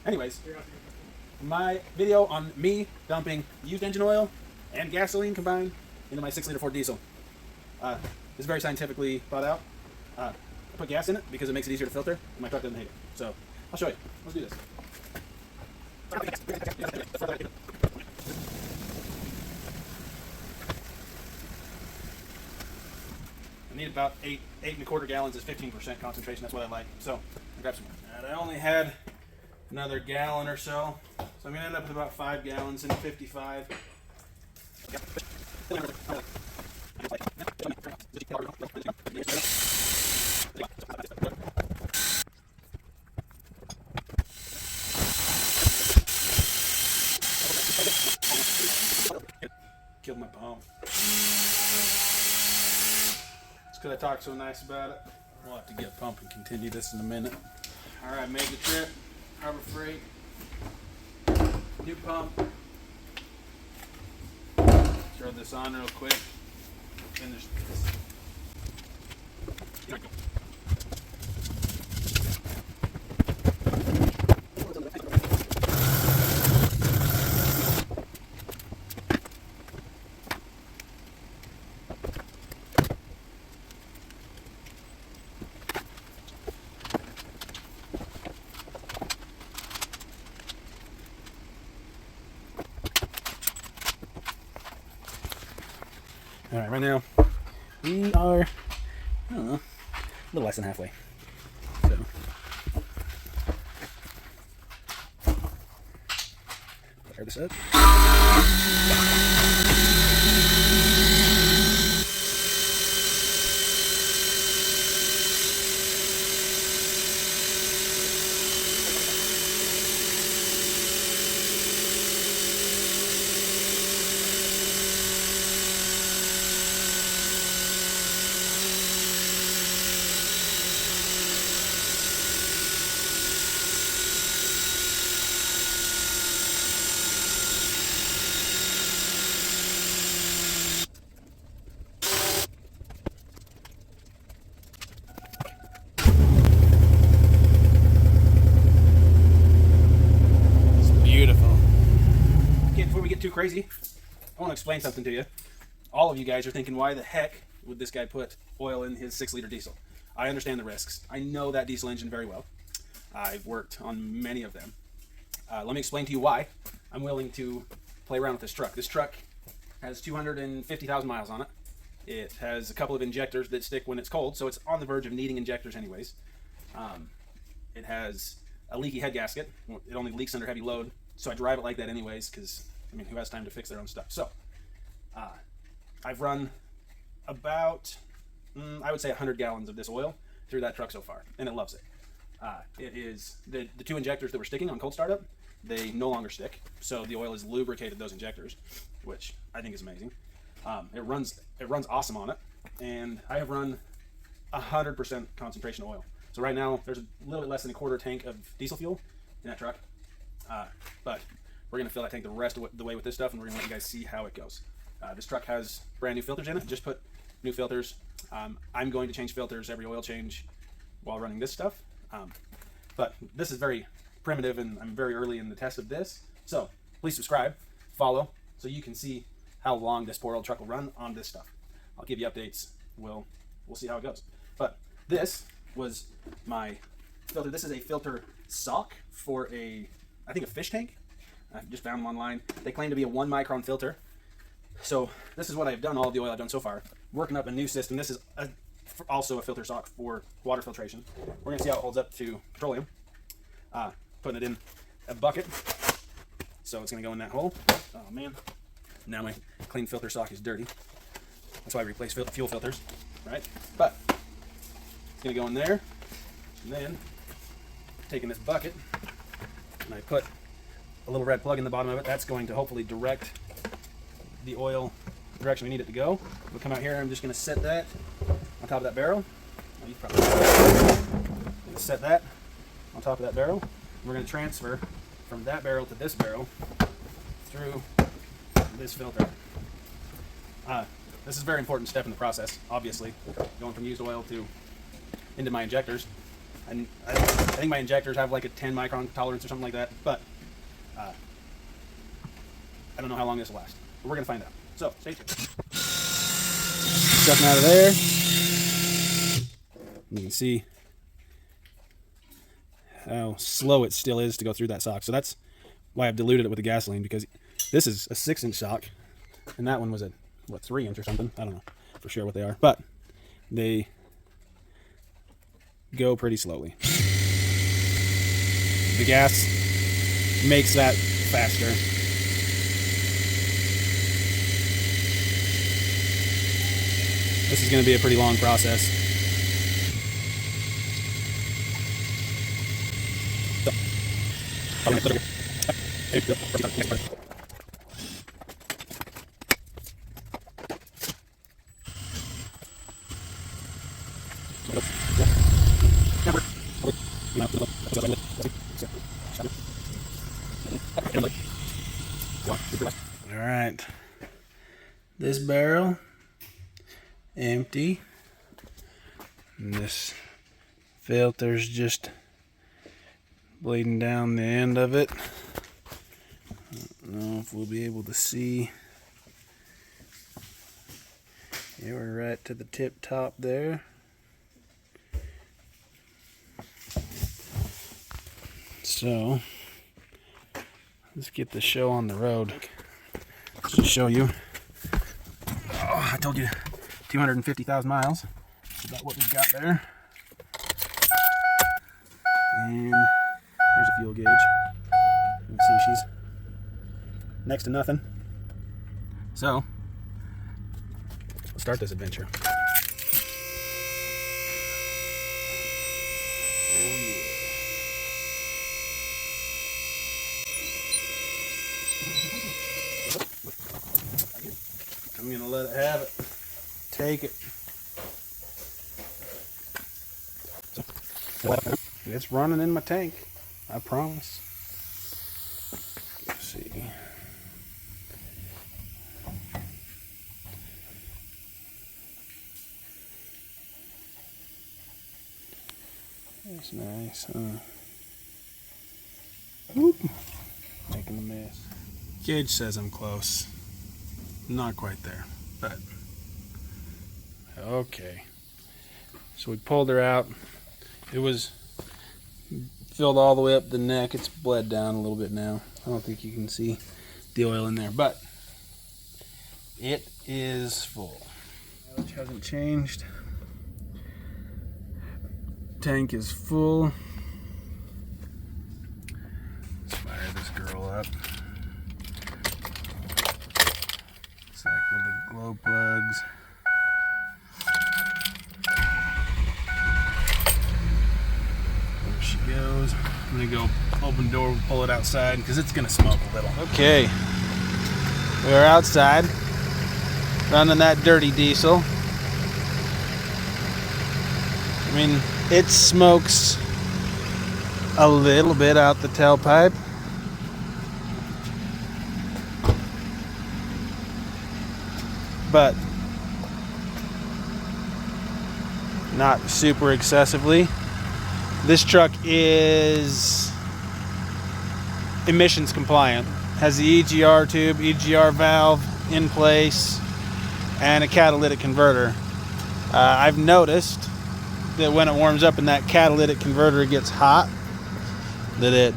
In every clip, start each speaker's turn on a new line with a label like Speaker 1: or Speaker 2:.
Speaker 1: Anyways, my video on me dumping used engine oil and gasoline combined into my 6-liter Ford diesel is very scientifically thought out. I put gas in it because it makes it easier to filter, and my truck doesn't hate it. So I'll show you. Let's do this. I need about 8.25 gallons is 15% concentration. That's what I like. So I'll grab some more. And I only had another gallon or so. So I'm going to end up with about 5 gallons and 55. Killed my pump. It's because I talked so nice about it. We'll have to get a pump and continue this in a minute. Alright, made the trip. Harbor Freight. New pump. Throw this on real quick. Finish this. Here we go. All right, right now we are, I don't know, a little less than halfway. So, fire this up. Too crazy, I want to explain something to you. All of you guys are thinking, why the heck would this guy put oil in his 6-liter diesel? I understand the risks. I know that diesel engine very well. I've worked on many of them. Let me explain to you why I'm willing to play around with this truck. This truck has 250,000 miles on it. It has a couple of injectors that stick when it's cold, so it's on the verge of needing injectors anyways. It has a leaky head gasket. It only leaks under heavy load, so I drive it like that anyways, because I mean, who has time to fix their own stuff? So, I've run about, I would say 100 gallons of this oil through that truck so far, and it loves it. It is, the two injectors that were sticking on cold startup, they no longer stick, so the oil has lubricated those injectors, which I think is amazing. It runs awesome on it, and I have run 100% concentration oil. So right now, there's a little bit less than a quarter tank of diesel fuel in that truck, but we're going to fill that tank the rest of the way with this stuff, and we're going to let you guys see how it goes. This truck has brand new filters in it. Just put new filters. I'm going to change filters every oil change while running this stuff. But this is very primitive, and I'm very early in the test of this. So please subscribe, follow, so you can see how long this poor old truck will run on this stuff. I'll give you updates. We'll see how it goes. But this was my filter. This is a filter sock for I think a fish tank. I just found them online. They claim to be a 1 micron filter. So this is what I've done, all of the oil I've done so far. Working up a new system. This is also a filter sock for water filtration. We're going to see how it holds up to petroleum. Putting it in a bucket. So it's going to go in that hole. Oh man. Now my clean filter sock is dirty. That's why I replace fuel filters, right? But it's going to go in there. And then taking this bucket, and I put a little red plug in the bottom of it. That's going to hopefully direct the oil the direction we need it to go. We'll come out here, and I'm just going to set that on top of that barrel. Well, you probably going to set that on top of that barrel. We're going to transfer from that barrel to this barrel through this filter. This is a very important step in the process, obviously, going from used oil into my injectors. And I think my injectors have like a 10 micron tolerance or something like that, but I don't know how long this will last. But we're gonna find out. So stay tuned. Stuffing out of there. You can see how slow it still is to go through that sock. So that's why I've diluted it with the gasoline, because this is a 6-inch sock, and that one was a, what, 3-inch or something? I don't know for sure what they are, but they go pretty slowly. The gas makes that faster. This is going to be a pretty long process. All right, this barrel empty, and this filter's just bleeding down the end of it. I don't know if we'll be able to see. Yeah, we're right to the tip top there. So let's get the show on the road. Let's just show you. Oh, I told you 250,000 miles. That's about what we've got there. And there's a fuel gauge. You can see she's next to nothing. So let's start this adventure. I'm gonna let it have it. Take it. It's running in my tank, I promise. Let's see. That's nice, huh? Whoop. Making a mess. Gauge says I'm close. Not quite there, but okay. So we pulled her out. It was filled all the way up the neck. It's bled down a little bit now. I don't think you can see the oil in there, but it is full. Which hasn't changed. Tank is full. Let's fire this girl up. Cycle the glow plugs. There she goes. I'm gonna go open the door, pull it outside because it's gonna smoke a little. Okay, we're outside running that dirty diesel. I mean, it smokes a little bit out the tailpipe. But not super excessively. This truck is emissions compliant. Has the EGR tube, EGR valve in place, and a catalytic converter. I've noticed that when it warms up and that catalytic converter gets hot, that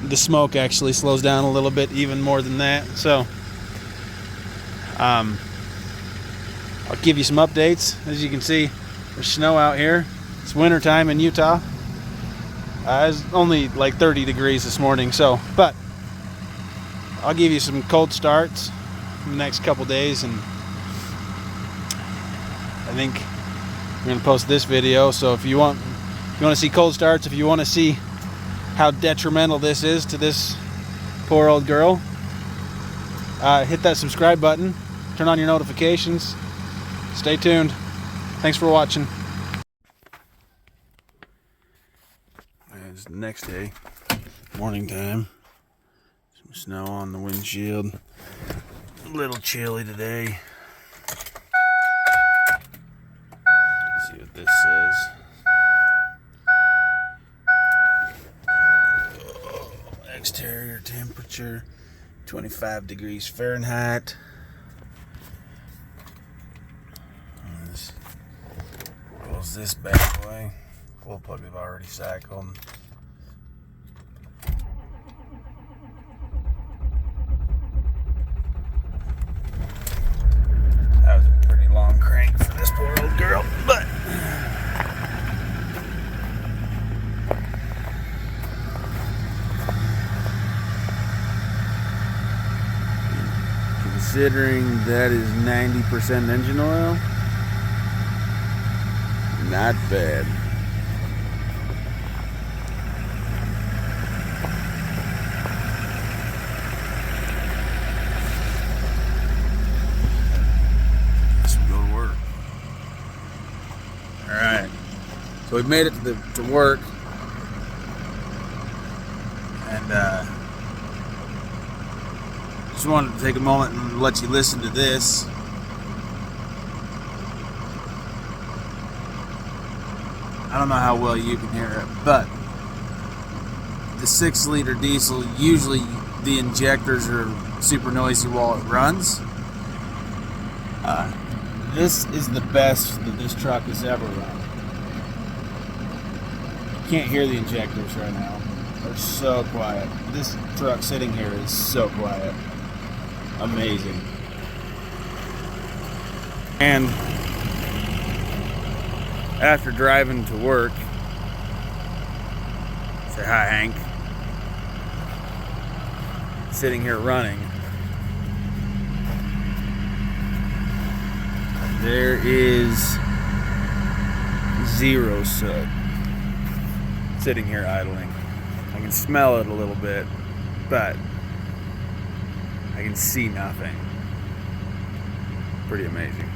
Speaker 1: the smoke actually slows down a little bit, even more than that. So I'll give you some updates. As you can see, there's snow out here. It's winter time in Utah. It's only like 30 degrees this morning, but I'll give you some cold starts in the next couple days, and I think I'm going to post this video. So if you want to see cold starts, if you want to see how detrimental this is to this poor old girl, hit that subscribe button, turn on your notifications. Stay tuned. Thanks for watching. It's the next day, morning time. Some snow on the windshield. A little chilly today. Let's see what this says. interior temperature, 25 degrees Fahrenheit. Let's close this bad boy. Coil plug they've already cycled. That was a pretty long crank for this poor old girl, but considering that is 90% engine oil, not bad. Guess we'll go to work. Alright, so we've made it to work, and just wanted to take a moment and let you listen to this. I don't know how well you can hear it, but the 6-liter diesel, usually the injectors are super noisy while it runs. This is the best that this truck has ever run. You can't hear the injectors right now. They're so quiet. This truck sitting here is so quiet. Amazing. And after driving to work, say hi, Hank. Sitting here running, there is 0 soot. Sitting here idling. I can smell it a little bit, but I can see nothing. Pretty amazing.